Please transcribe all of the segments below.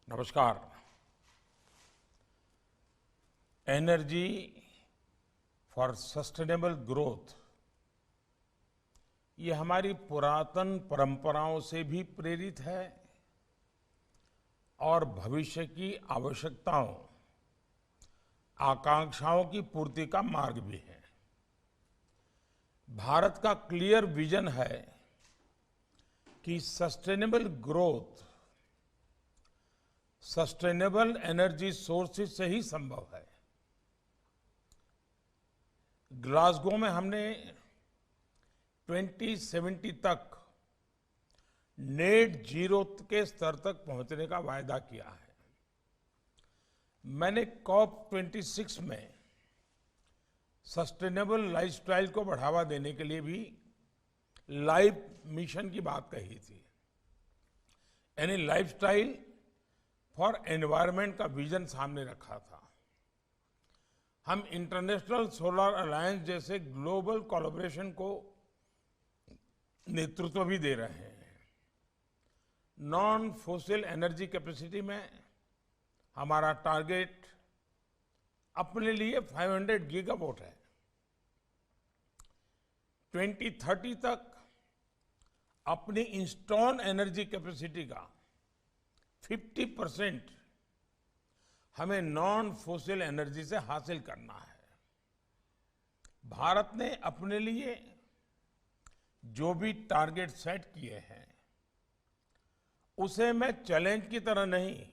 नमस्कार। Energy for sustainable growth ये हमारी पुरातन परंपराओं से भी प्रेरित है और भविष्य की आवश्यकताओं, आकांक्षाओं की पूर्ति का मार्ग भी है। भारत का क्लियर विजन है कि sustainable growth sustainable energy sources से ही संभव है। ग्लासगो में हमने 2070 तक नेट जीरो के स्तर तक पहुंचने का वायदा किया है। मैंने COP26 में सस्टेनेबल लाइफस्टाइल को बढ़ावा देने के लिए भी लाइफ मिशन की बात कही थी, यानी लाइफस्टाइल फॉर एनवायरनमेंट का विजन सामने रखा था। हम इंटरनेशनल सोलर अलायंस जैसे ग्लोबल कोलैबोरेशन को नेतृत्व भी दे रहे हैं। नॉन फॉसिल एनर्जी कैपेसिटी में हमारा टारगेट अपने लिए 500 गीगावाट है। 2030 तक अपनी इंस्टॉल एनर्जी कैपेसिटी का 50% हमें नॉन फॉसिल एनर्जी से हासिल करना है। भारत ने अपने लिए जो भी टारगेट सेट किए हैं उसे मैं चैलेंज की तरह नहीं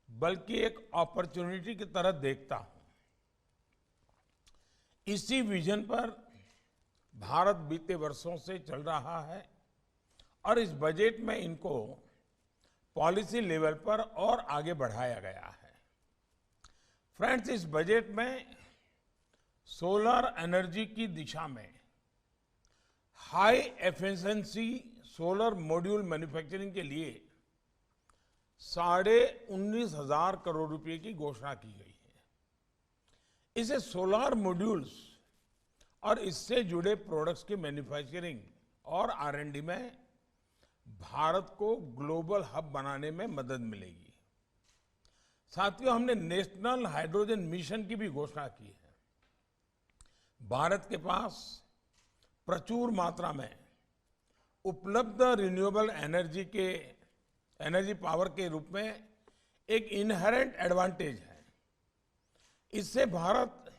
बल्कि एक अपॉर्चुनिटी की तरह देखता हूं। इसी विजन पर भारत बीते वर्षों से चल रहा है और इस बजट में इनको पॉलिसी लेवल पर और आगे बढ़ाया गया है। फ्रेंड्स, इस बजट में सोलर एनर्जी की दिशा में high efficiency solar module manufacturing के लिए 19,500 करोड़ रुपए की घोषणा की गई है। इसे सोलर मॉड्यूल्स और इससे जुड़े प्रोडक्ट्स की मैन्युफैक्चरिंग और R&D में भारत को ग्लोबल हब बनाने में मदद मिलेगी। साथियों, हमने नेशनल हाइड्रोजन मिशन की भी घोषणा की है। भारत के पास प्रचुर मात्रा में उपलब्ध रिन्यूएबल एनर्जी पावर के रूप में एक इनहेरेंट एडवांटेज है। इससे भारत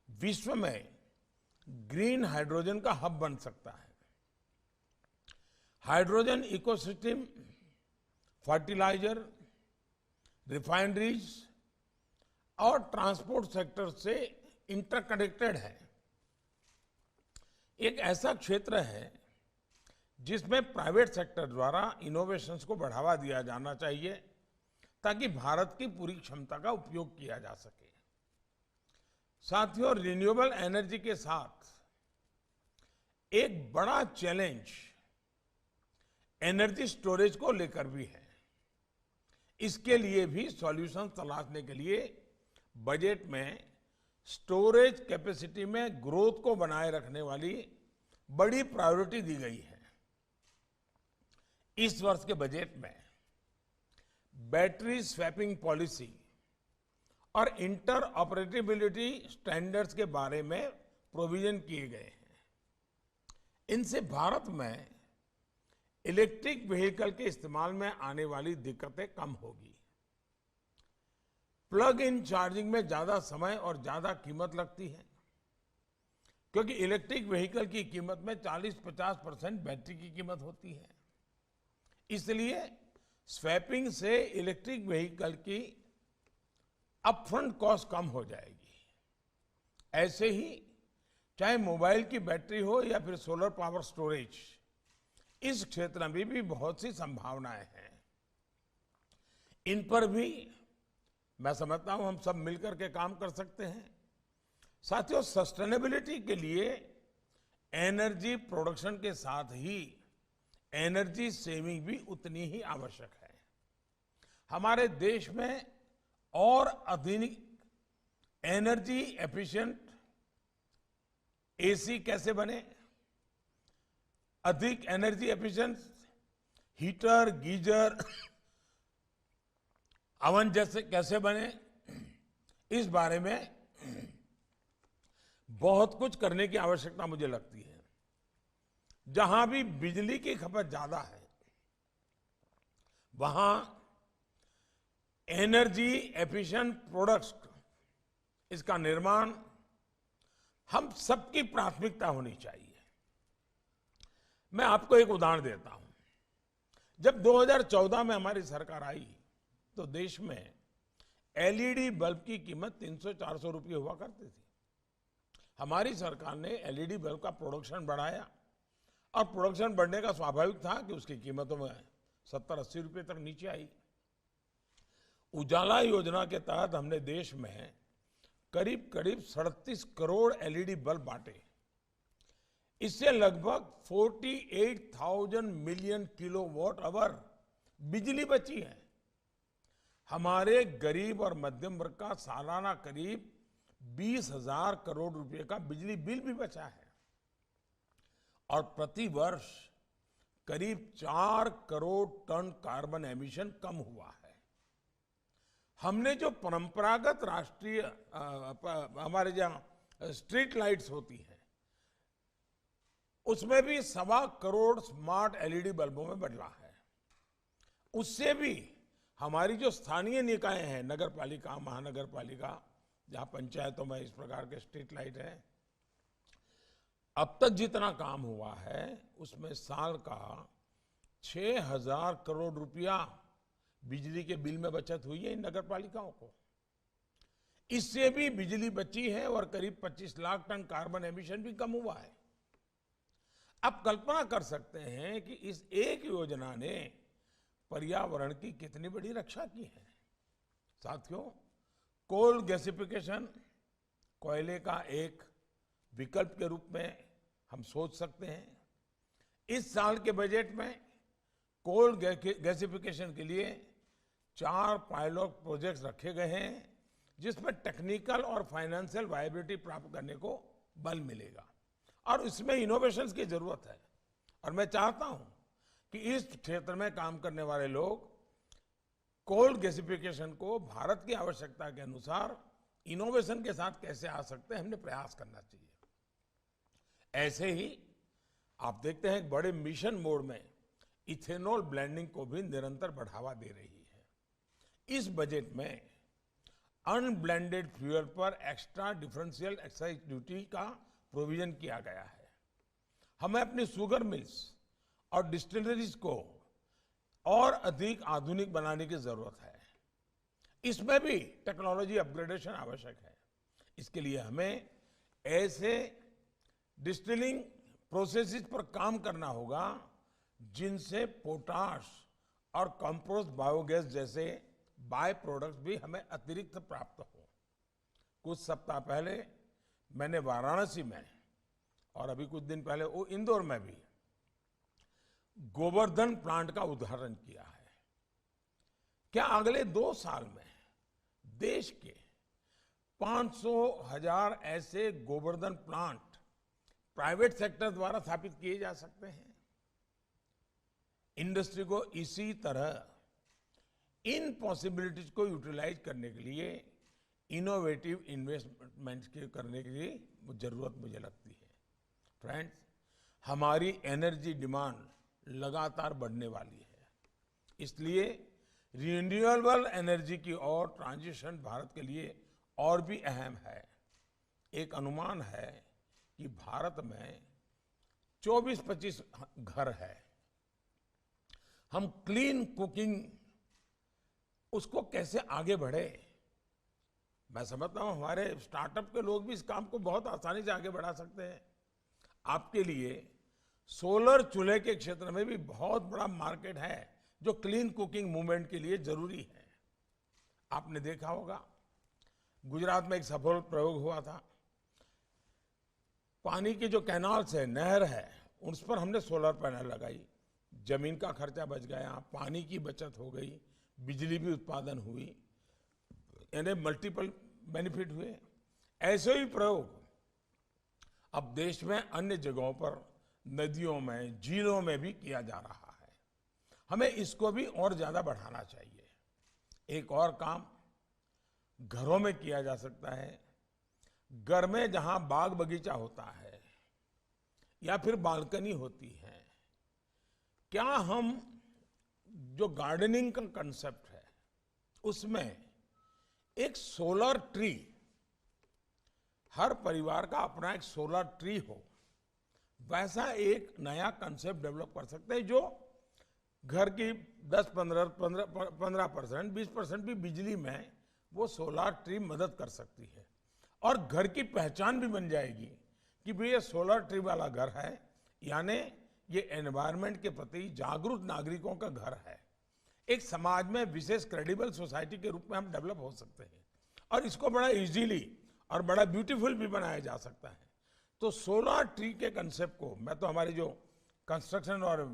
विश्व में ग्रीन हाइड्रोजन का हब बन सकता है। हाइड्रोजन इकोसिस्टम फर्टिलाइजर, रिफाइनरीज और ट्रांसपोर्ट सेक्टर से इंटरकनेक्टेड है। एक ऐसा क्षेत्र है जिसमें प्राइवेट सेक्टर द्वारा इनोवेशंस को बढ़ावा दिया जाना चाहिए ताकि भारत की पूरी क्षमता का उपयोग किया जा सके। साथियों, रिन्यूएबल एनर्जी के साथ एक बड़ा चैलेंज एनर्जी स्टोरेज को लेकर भी है। इसके लिए भी सॉल्यूशन तलाशने के लिए बजट में स्टोरेज कैपेसिटी में ग्रोथ को बनाए रखने वाली बड़ी प्रायोरिटी दी गई है। इस वर्ष के बजट में बैटरी स्वैपिंग पॉलिसी और इंटर ऑपरेटिबिलिटी स्टैंडर्ड्स के बारे में प्रोविजन किए गए हैं। इनसे भारत में इलेक्ट्रिक व्हीकल के इस्तेमाल में आने वाली दिक्कतें कम होगी। प्लग इन चार्जिंग में ज्यादा समय और ज्यादा कीमत लगती है क्योंकि इलेक्ट्रिक व्हीकल की कीमत में 40-50% बैटरी की कीमत होती है। इसलिए स्वैपिंग से इलेक्ट्रिक व्हीकल की अपफ्रंट कॉस्ट कम हो जाएगी। ऐसे ही चाहे मोबाइल की बैटरी हो या फिर सोलर पावर स्टोरेज, इस क्षेत्र में भी बहुत सी संभावनाएं हैं। इन पर भी मैं समझता हूं हम सब मिलकर के काम कर सकते हैं। साथियों, सस्टेनेबिलिटी के लिए एनर्जी प्रोडक्शन के साथ ही एनर्जी सेविंग भी उतनी ही आवश्यक है। हमारे देश में और अधिक एनर्जी एफिशिएंट एसी कैसे बने, अधिक energy efficient heater, geyser oven जैसे कैसे बने, इस बारे में बहुत कुछ करने की आवश्यकता मुझे लगती है। जहां भी बिजली की खपत ज्यादा है, वहां एनर्जी एफिशिएंट प्रोडक्ट्स, इसका निर्माण हम सबकी प्राथमिकता होनी चाहिए। मैं आपको एक उदाहरण देता हूं। जब 2014 में हमारी सरकार आई तो देश में एलईडी बल्ब की कीमत 300-400 रुपये हुआ करती थी। हमारी सरकार ने एलईडी बल्ब का प्रोडक्शन बढ़ाया और प्रोडक्शन बढ़ने का स्वाभाविक था कि उसकी कीमतों में 70-80 रुपये तक नीचे आई। उजाला योजना के तहत हमने देश में करीब करीब 37 करोड़ एलईडी बल्ब बांटे। इससे लगभग 48,000 मिलियन किलोवाट आवर बिजली बची है। हमारे गरीब और मध्यम वर्ग का सालाना करीब 20,000 करोड़ रुपए का बिजली बिल भी बचा है और प्रति वर्ष करीब 4 करोड़ टन कार्बन एमिशन कम हुआ है। हमने जो परंपरागत राष्ट्रीय हमारे जहां स्ट्रीट लाइट्स होती हैं, उसमें भी 1.25 करोड़ स्मार्ट एलईडी बल्बों में बदला है। उससे भी हमारी जो स्थानीय निकाय हैं, नगर पालिका, महानगर पालिका, जहां पंचायतों में इस प्रकार के स्ट्रीट लाइट हैं, अब तक जितना काम हुआ है उसमें साल का 6,000 करोड़ रुपया बिजली के बिल में बचत हुई है इन नगर पालिकाओं को। इससे भी बिजली बची है और करीब 25 लाख टन कार्बन एमिशन भी कम हुआ है। आप कल्पना कर सकते हैं कि इस एक योजना ने पर्यावरण की कितनी बड़ी रक्षा की है। साथियों, कोल गैसिफिकेशन, कोयले का एक विकल्प के रूप में हम सोच सकते हैं। इस साल के बजट में कोल गैसिफिकेशन के लिए 4 पायलट प्रोजेक्ट्स रखे गए हैं, जिसमें टेक्निकल और फाइनेंशियल वायबिलिटी प्राप्त करने को बल मिलेगा और इसमें इनोवेशंस की जरूरत है। और मैं चाहता हूं कि इस क्षेत्र में काम करने वाले लोग कोल गैसिफिकेशन को भारत की आवश्यकता के अनुसार इनोवेशन के साथ कैसे आ सकते हैं, हमने प्रयास करना चाहिए। ऐसे ही आप देखते हैं बड़े मिशन मोड में इथेनॉल ब्लेंडिंग को भी निरंतर बढ़ावा दे रही है। इस बजट में अनब्लेंडेड फ्यूल पर एक्स्ट्रा डिफरेंशियल एक्साइज ड्यूटी का प्रोविजन किया गया है। हमें अपनी शुगर मिल्स और डिस्टिलरीज को और अधिक आधुनिक बनाने की जरूरत है। इसमें भी टेक्नोलॉजी अपग्रेडेशन आवश्यक है। इसके लिए हमें ऐसे डिस्टिलिंग प्रोसेसेस पर काम करना होगा जिनसे पोटाश और कंपोस्ट बायोगैस जैसे बाय प्रोडक्ट्स भी हमें अतिरिक्त प्राप्त हो। कुछ सप्ताह पहले मैंने वाराणसी में और अभी कुछ दिन पहले वो इंदौर में भी गोवर्धन प्लांट का उदाहरण किया है। क्या अगले 2 साल में देश के 500,000 ऐसे गोवर्धन प्लांट प्राइवेट सेक्टर द्वारा स्थापित किए जा सकते हैं? इंडस्ट्री को इसी तरह इन पॉसिबिलिटीज को यूटिलाइज करने के लिए इनोवेटिव इन्वेस्टमेंट करने की जरूरत मुझे लगती है। फ्रेंड्स, हमारी एनर्जी डिमांड लगातार बढ़ने वाली है, इसलिए रिन्यूएबल एनर्जी की ओर ट्रांजिशन भारत के लिए और भी अहम है। एक अनुमान है कि भारत में 24-25 घर है। हम क्लीन कुकिंग उसको कैसे आगे बढ़े, मैं समझता हूं हमारे स्टार्टअप के लोग भी इस काम को बहुत आसानी से आगे बढ़ा सकते हैं। आपके लिए सोलर चूल्हे के क्षेत्र में भी बहुत बड़ा मार्केट है जो क्लीन कुकिंग मूवमेंट के लिए जरूरी है। आपने देखा होगा गुजरात में एक सफल प्रयोग हुआ था। पानी की जो कैनाल्स है, नहर है, उस पर हमने सोलर पैनल लगाई। जमीन का खर्चा बच गया, पानी की बचत हो गई, बिजली भी उत्पादन हुई, यानी मल्टीपल बेनिफिट हुए। ऐसे ही प्रयोग अब देश में अन्य जगहों पर नदियों में, झीलों में भी किया जा रहा है। हमें इसको भी और ज्यादा बढ़ाना चाहिए। एक और काम घरों में किया जा सकता है। घर में जहां बाग बगीचा होता है या फिर बालकनी होती है, क्या हम जो गार्डनिंग का कंसेप्ट है उसमें एक सोलर ट्री, हर परिवार का अपना एक सोलर ट्री हो, वैसा एक नया कंसेप्ट डेवलप कर सकते हैं जो घर की 10-15% 20% भी बिजली में वो सोलर ट्री मदद कर सकती है। और घर की पहचान भी बन जाएगी कि भाई ये सोलर ट्री वाला घर है, यानी ये एनवायरनमेंट के प्रति जागरूक नागरिकों का घर है। एक समाज में विशेष क्रेडिबल सोसाइटी के रूप में हम डेवलप हो सकते हैं और इसको बड़ा इजीली और बड़ा ब्यूटीफुल भी बनाया जा सकता है। तो सोलर ट्री के कंसेप्ट को मैं तो हमारे जो कंस्ट्रक्शन और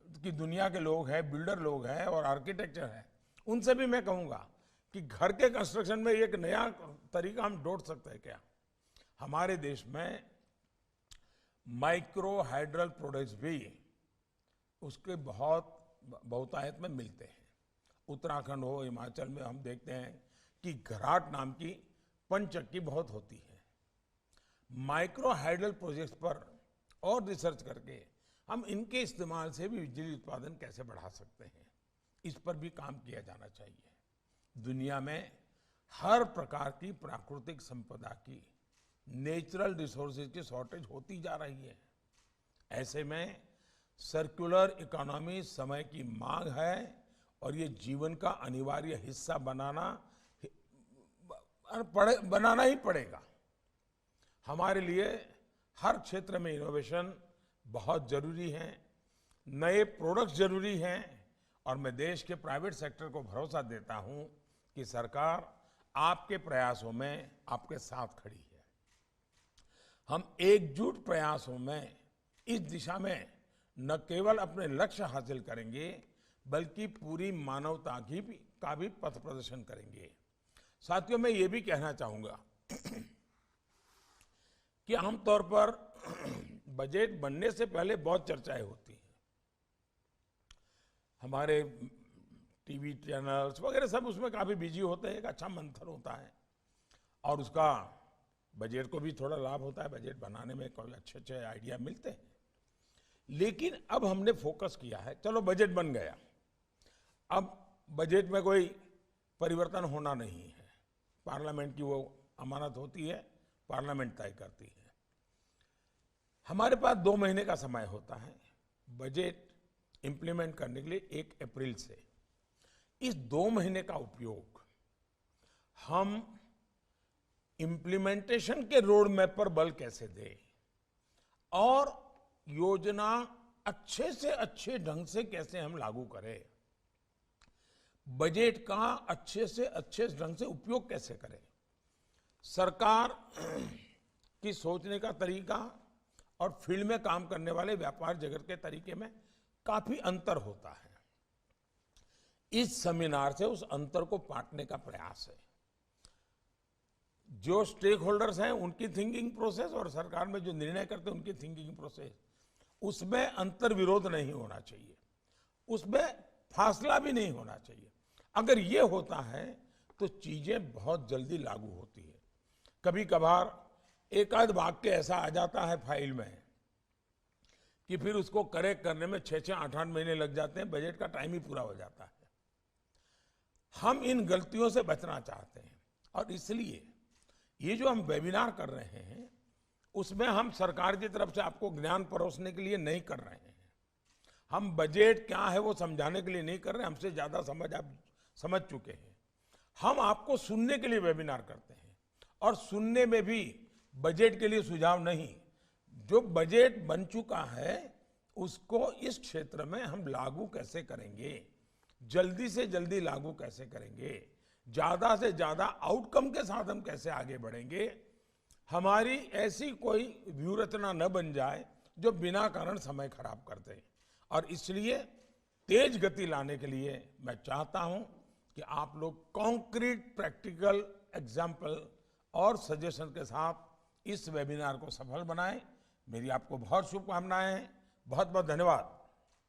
की दुनिया के लोग हैं, बिल्डर लोग हैं और आर्किटेक्चर हैं, उनसे भी मैं कहूँगा कि घर के कंस्ट्रक्शन में एक नया तरीका हम ढूंढ सकते हैं क्या। हमारे देश में माइक्रो हाइड्रल प्रोडक्ट्स भी उसके बहुतायत में मिलते हैं। उत्तराखंड हो, हिमाचल में हम देखते हैं कि घराट नाम की पंचक्की बहुत होती है। माइक्रो हाइड्रल प्रोजेक्ट्स पर और रिसर्च करके हम इनके इस्तेमाल से भी बिजली उत्पादन कैसे बढ़ा सकते हैं, इस पर भी काम किया जाना चाहिए। दुनिया में हर प्रकार की प्राकृतिक संपदा की, नेचुरल रिसोर्सेज की शॉर्टेज होती जा रही है। ऐसे में सर्कुलर इकोनॉमी समय की मांग है और ये जीवन का अनिवार्य हिस्सा बनाना ही पड़ेगा। हमारे लिए हर क्षेत्र में इनोवेशन बहुत जरूरी है, नए प्रोडक्ट्स जरूरी हैं और मैं देश के प्राइवेट सेक्टर को भरोसा देता हूं कि सरकार आपके प्रयासों में आपके साथ खड़ी है। हम एकजुट प्रयासों में इस दिशा में न केवल अपने लक्ष्य हासिल करेंगे बल्कि पूरी मानवता का भी पथ प्रदर्शन करेंगे। साथियों, मैं ये भी कहना चाहूंगा कि आमतौर पर बजट बनने से पहले बहुत चर्चाएं होती हैं। हमारे टीवी चैनल्स वगैरह सब उसमें काफी बिजी होते हैं, एक अच्छा मंथन होता है और उसका बजट को भी थोड़ा लाभ होता है। बजट बनाने में कोई अच्छे आइडिया मिलते हैं। लेकिन अब हमने फोकस किया है, चलो बजट बन गया, अब बजट में कोई परिवर्तन होना नहीं है। पार्लियामेंट की वो अमानत होती है, पार्लियामेंट तय करती है। हमारे पास 2 महीने का समय होता है बजट इंप्लीमेंट करने के लिए 1 अप्रैल से। इस 2 महीने का उपयोग हम इंप्लीमेंटेशन के रोड मैप पर बल कैसे दें और योजना अच्छे से अच्छे ढंग से कैसे हम लागू करें, बजट का अच्छे से अच्छे ढंग से उपयोग कैसे करें। सरकार की सोचने का तरीका और फील्ड में काम करने वाले व्यापार जगत के तरीके में काफी अंतर होता है। इस सेमिनार से उस अंतर को पाटने का प्रयास है। जो स्टेक होल्डर्स हैं उनकी थिंकिंग प्रोसेस और सरकार में जो निर्णय करते हैं उनकी थिंकिंग प्रोसेस, उसमें अंतर विरोध नहीं होना चाहिए, उसमें फासला भी नहीं होना चाहिए। अगर ये होता है तो चीजें बहुत जल्दी लागू होती है। कभी कभार एक आध वाक्य ऐसा आ जाता है फाइल में कि फिर उसको करेक्ट करने में 6-6, 8-8 महीने लग जाते हैं, बजट का टाइम ही पूरा हो जाता है। हम इन गलतियों से बचना चाहते हैं और इसलिए ये जो हम वेबिनार कर रहे हैं उसमें हम सरकार की तरफ से आपको ज्ञान परोसने के लिए नहीं कर रहे हैं। हम बजट क्या है वो समझाने के लिए नहीं कर रहे हैं, हमसे ज्यादा समझ आप समझ चुके हैं। हम आपको सुनने के लिए वेबिनार करते हैं और सुनने में भी बजट के लिए सुझाव नहीं, जो बजट बन चुका है उसको इस क्षेत्र में हम लागू कैसे करेंगे, जल्दी से जल्दी लागू कैसे करेंगे, ज्यादा से ज्यादा आउटकम के साथ हम कैसे आगे बढ़ेंगे। हमारी ऐसी कोई व्यूहरचना न बन जाए जो बिना कारण समय खराब कर दे। और इसलिए तेज गति लाने के लिए मैं चाहता हूं कि आप लोग कॉन्क्रीट प्रैक्टिकल एग्जाम्पल और सजेशन के साथ इस वेबिनार को सफल बनाएं। मेरी आपको बहुत शुभकामनाएं हैं। बहुत बहुत धन्यवाद।